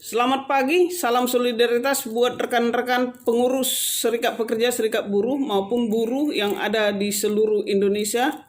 Selamat pagi, salam solidaritas buat rekan-rekan pengurus Serikat Pekerja, Serikat Buruh maupun buruh yang ada di seluruh Indonesia.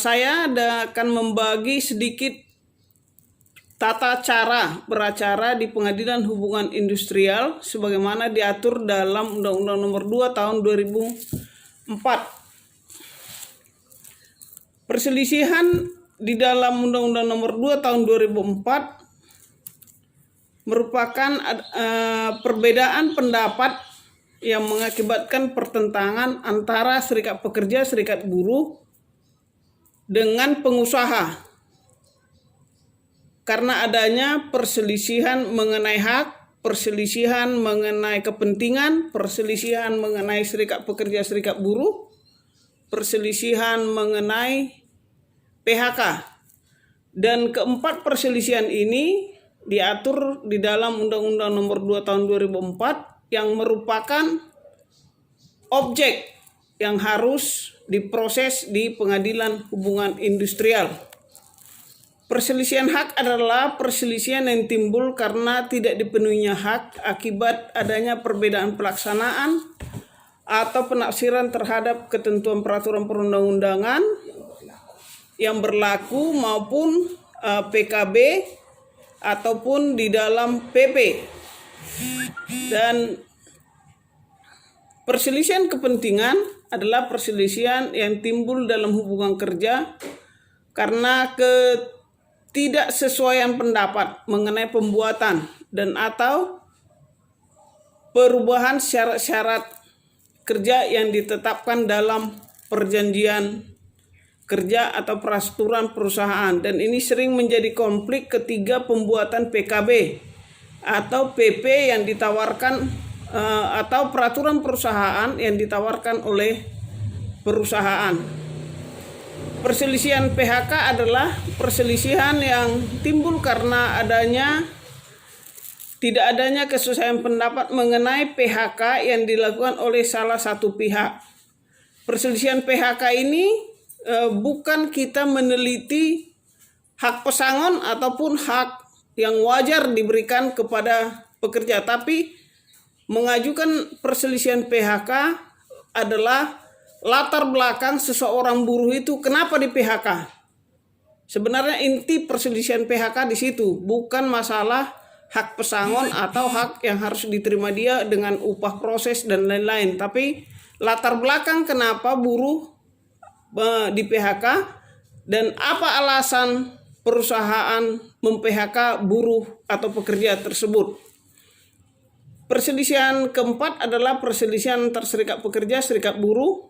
Saya akan membagi sedikit tata cara beracara di Pengadilan Hubungan Industrial sebagaimana diatur dalam Undang-Undang Nomor 2 Tahun 2004. Perselisihan di dalam Undang-Undang Nomor 2 Tahun 2004 merupakan perbedaan pendapat yang mengakibatkan pertentangan antara serikat pekerja, serikat buruh dengan pengusaha karena adanya perselisihan mengenai hak, perselisihan mengenai kepentingan, perselisihan mengenai serikat pekerja, serikat buruh, perselisihan mengenai PHK. Dan keempat perselisihan ini diatur di dalam Undang-Undang Nomor 2 Tahun 2004 yang merupakan objek yang harus diproses di Pengadilan Hubungan Industrial. Perselisihan hak adalah perselisihan yang timbul karena tidak dipenuhinya hak akibat adanya perbedaan pelaksanaan atau penafsiran terhadap ketentuan peraturan perundang-undangan yang berlaku maupun PKB ataupun di dalam PP. Dan perselisihan kepentingan adalah perselisihan yang timbul dalam hubungan kerja karena ketidaksesuaian pendapat mengenai pembuatan dan atau perubahan syarat-syarat kerja yang ditetapkan dalam perjanjian kerja atau peraturan perusahaan, dan ini sering menjadi konflik ketika pembuatan PKB atau PP yang ditawarkan atau peraturan perusahaan yang ditawarkan oleh perusahaan. Perselisihan PHK adalah perselisihan yang timbul karena tidak adanya kesesuaian pendapat mengenai PHK yang dilakukan oleh salah satu pihak. Perselisihan PHK ini bukan kita meneliti hak pesangon ataupun hak yang wajar diberikan kepada pekerja, tapi mengajukan perselisihan PHK adalah latar belakang seseorang buruh itu kenapa di PHK. Sebenarnya inti perselisihan PHK di situ, bukan masalah hak pesangon atau hak yang harus diterima dia dengan upah proses dan lain-lain, tapi latar belakang kenapa buruh di PHK dan apa alasan perusahaan mem-PHK buruh atau pekerja tersebut. Perselisihan keempat adalah perselisihan antar serikat pekerja, serikat buruh,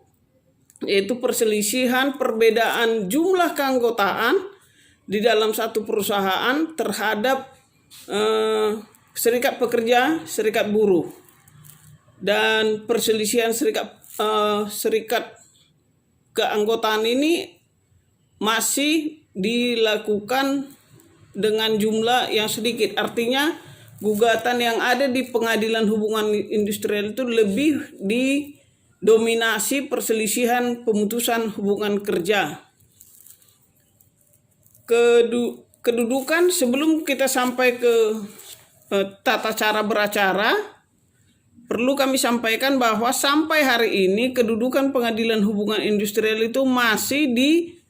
yaitu perselisihan perbedaan jumlah keanggotaan di dalam satu perusahaan terhadap serikat pekerja, serikat buruh. Dan perselisihan serikat keanggotaan ini masih dilakukan dengan jumlah yang sedikit. Artinya gugatan yang ada di Pengadilan Hubungan Industrial itu lebih didominasi perselisihan pemutusan hubungan kerja. Kedudukan sebelum kita sampai ke tata cara beracara, perlu kami sampaikan bahwa sampai hari ini kedudukan Pengadilan Hubungan Industrial itu masih di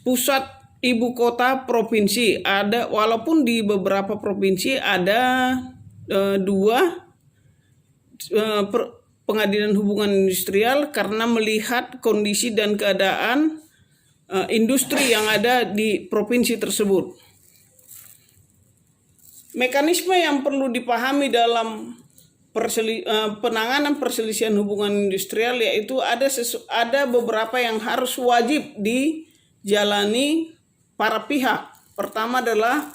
pusat ibu kota provinsi. Ada, walaupun di beberapa provinsi ada dua Pengadilan Hubungan Industrial karena melihat kondisi dan keadaan industri yang ada di provinsi tersebut. Mekanisme yang perlu dipahami dalam penanganan perselisihan hubungan industrial yaitu ada beberapa yang harus wajib dijalani para pihak. Pertama adalah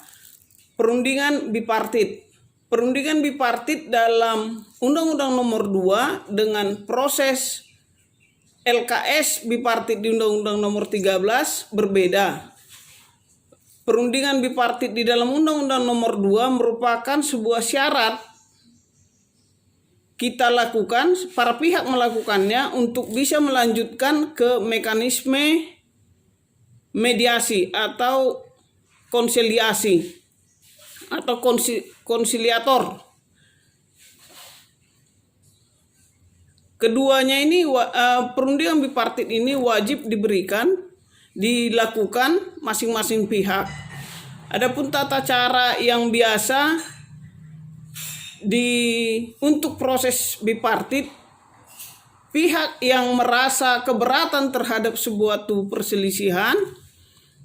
perundingan bipartit. Perundingan bipartit dalam Undang-Undang Nomor 2 dengan proses LKS bipartit di Undang-Undang Nomor 13 berbeda. Perundingan bipartit di dalam Undang-Undang Nomor 2 merupakan sebuah syarat kita lakukan, para pihak melakukannya untuk bisa melanjutkan ke mekanisme mediasi atau konsiliasi. atau konsiliator. Keduanya ini perundingan bipartit ini wajib dilakukan masing-masing pihak. Adapun tata cara yang biasa untuk proses bipartit, pihak yang merasa keberatan terhadap sebuah perselisihan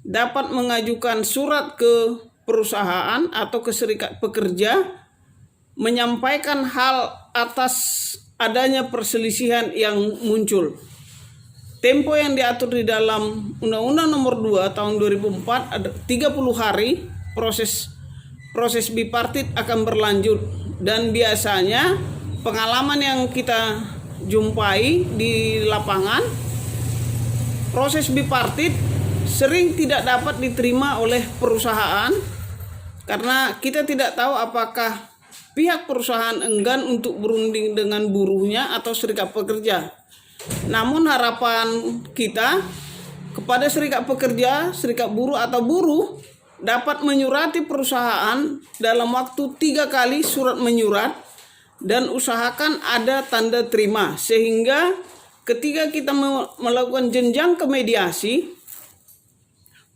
dapat mengajukan surat ke perusahaan atau ke serikat pekerja menyampaikan hal atas adanya perselisihan yang muncul. Tempo yang diatur di dalam Undang-Undang Nomor 2 Tahun 2004 ada 30 hari proses bipartit akan berlanjut, dan biasanya pengalaman yang kita jumpai di lapangan, proses bipartit sering tidak dapat diterima oleh perusahaan karena kita tidak tahu apakah pihak perusahaan enggan untuk berunding dengan buruhnya atau serikat pekerja. Namun harapan kita kepada serikat pekerja, serikat buruh atau buruh dapat menyurati perusahaan dalam waktu 3 kali surat menyurat dan usahakan ada tanda terima, sehingga ketika kita melakukan jenjang ke mediasi,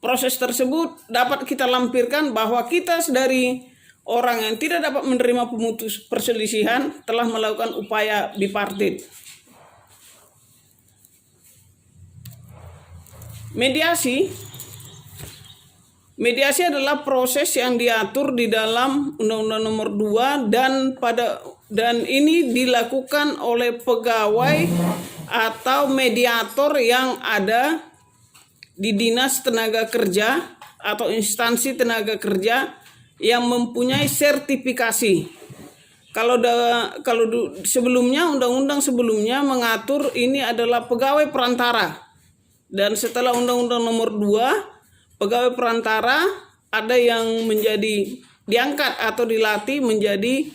proses tersebut dapat kita lampirkan bahwa kita dari orang yang tidak dapat menerima pemutus perselisihan telah melakukan upaya bipartit. Mediasi adalah proses yang diatur di dalam Undang-Undang Nomor 2 dan ini dilakukan oleh pegawai atau mediator yang ada di Dinas Tenaga Kerja atau instansi tenaga kerja yang mempunyai sertifikasi. Kalau sebelumnya, undang-undang sebelumnya mengatur ini adalah pegawai perantara. Dan setelah Undang-Undang Nomor 2, pegawai perantara ada yang diangkat atau dilatih menjadi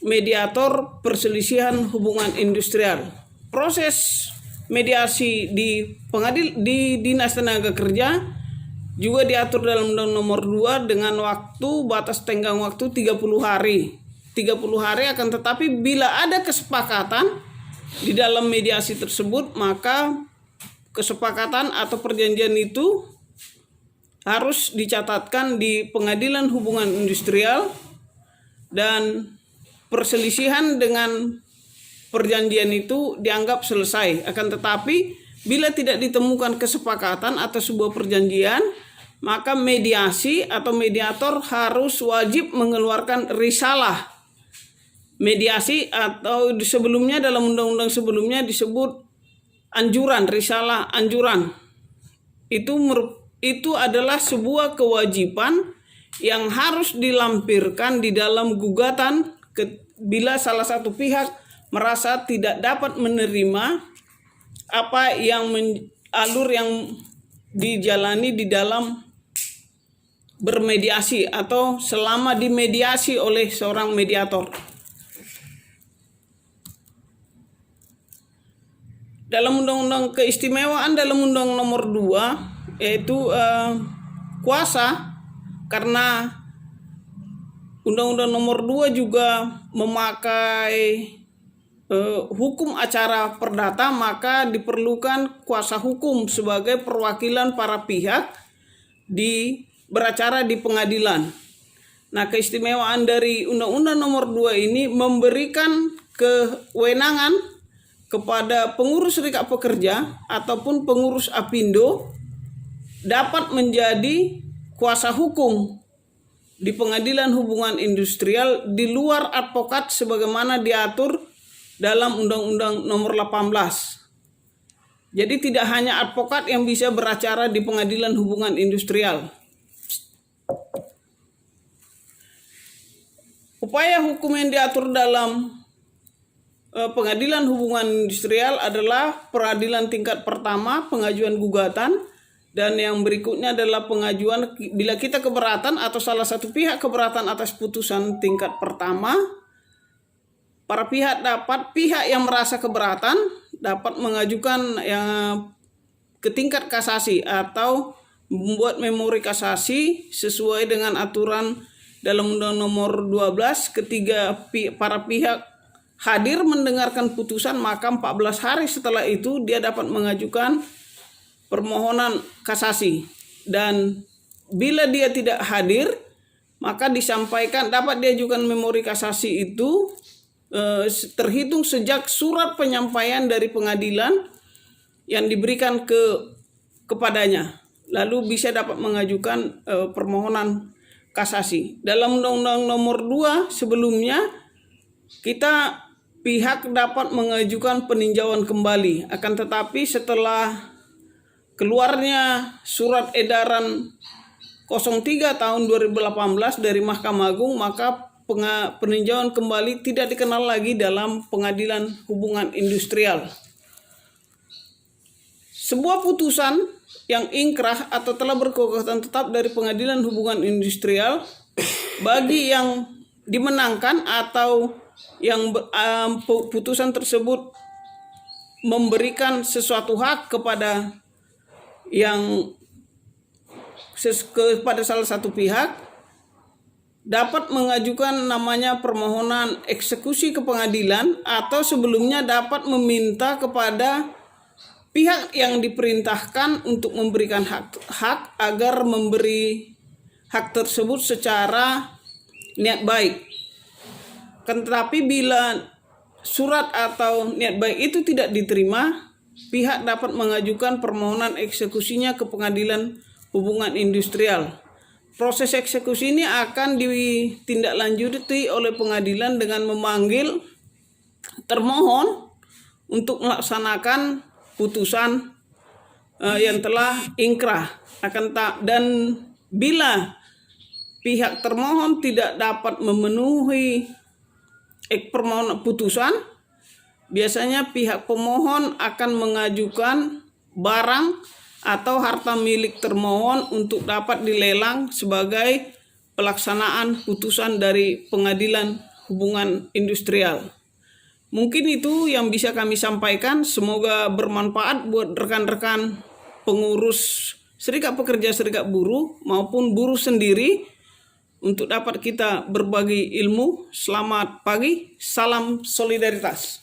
mediator perselisihan hubungan industrial. Proses mediasi di Dinas Tenaga Kerja juga diatur dalam Undang-Undang Nomor 2 dengan batas tenggang waktu 30 hari. 30 hari akan tetapi bila ada kesepakatan di dalam mediasi tersebut, maka kesepakatan atau perjanjian itu harus dicatatkan di Pengadilan Hubungan Industrial dan perselisihan dengan perjanjian itu dianggap selesai. Akan tetapi bila tidak ditemukan kesepakatan atau sebuah perjanjian, maka mediasi atau mediator harus wajib mengeluarkan risalah mediasi, atau sebelumnya dalam undang-undang sebelumnya disebut anjuran, risalah anjuran. Itu adalah sebuah kewajiban yang harus dilampirkan di dalam gugatan bila salah satu pihak merasa tidak dapat menerima apa yang alur yang dijalani di dalam bermediasi atau selama dimediasi oleh seorang mediator. Dalam undang-undang keistimewaan dalam Undang Nomor 2 yaitu kuasa, karena Undang-Undang Nomor 2 juga memakai hukum acara perdata, maka diperlukan kuasa hukum sebagai perwakilan para pihak beracara di pengadilan. Nah, keistimewaan dari Undang-Undang Nomor 2 ini memberikan kewenangan kepada pengurus serikat pekerja ataupun pengurus Apindo dapat menjadi kuasa hukum di Pengadilan Hubungan Industrial di luar advokat sebagaimana diatur dalam Undang-Undang Nomor 18. Jadi tidak hanya advokat yang bisa beracara di Pengadilan Hubungan Industrial. Upaya hukum yang diatur dalam Pengadilan Hubungan Industrial adalah peradilan tingkat pertama, pengajuan gugatan, dan yang berikutnya adalah pengajuan bila kita keberatan atau salah satu pihak keberatan atas putusan tingkat pertama. Para pihak yang merasa keberatan dapat mengajukan ke tingkat kasasi atau membuat memori kasasi sesuai dengan aturan dalam Undang Nomor 12 ketika para pihak hadir mendengarkan putusan, maka 14 hari setelah itu dia dapat mengajukan permohonan kasasi. Dan bila dia tidak hadir, maka dapat diajukan memori kasasi itu terhitung sejak surat penyampaian dari pengadilan yang diberikan kepadanya. Lalu bisa dapat mengajukan permohonan kasasi. Dalam Undang-Undang Nomor 2 sebelumnya, pihak dapat mengajukan peninjauan kembali. Akan tetapi setelah keluarnya surat edaran 03 tahun 2018 dari Mahkamah Agung, maka peninjauan kembali tidak dikenal lagi dalam Pengadilan Hubungan Industrial. Sebuah putusan yang ingkrah atau telah berkekuatan tetap dari Pengadilan Hubungan Industrial bagi yang dimenangkan atau yang putusan tersebut memberikan sesuatu hak kepada kepada salah satu pihak, dapat mengajukan namanya permohonan eksekusi ke pengadilan, atau sebelumnya dapat meminta kepada pihak yang diperintahkan untuk memberikan hak agar memberi hak tersebut secara niat baik. Tetapi bila surat atau niat baik itu tidak diterima, pihak dapat mengajukan permohonan eksekusinya ke Pengadilan Hubungan Industrial. Proses eksekusi ini akan ditindaklanjuti oleh pengadilan dengan memanggil termohon untuk melaksanakan putusan yang telah ingkrah. Dan bila pihak termohon tidak dapat memenuhi permohonan putusan, biasanya pihak pemohon akan mengajukan barang atau harta milik termohon untuk dapat dilelang sebagai pelaksanaan putusan dari Pengadilan Hubungan Industrial. Mungkin itu yang bisa kami sampaikan. Semoga bermanfaat buat rekan-rekan pengurus Serikat Pekerja Serikat Buruh maupun buruh sendiri untuk dapat kita berbagi ilmu. Selamat pagi, salam solidaritas.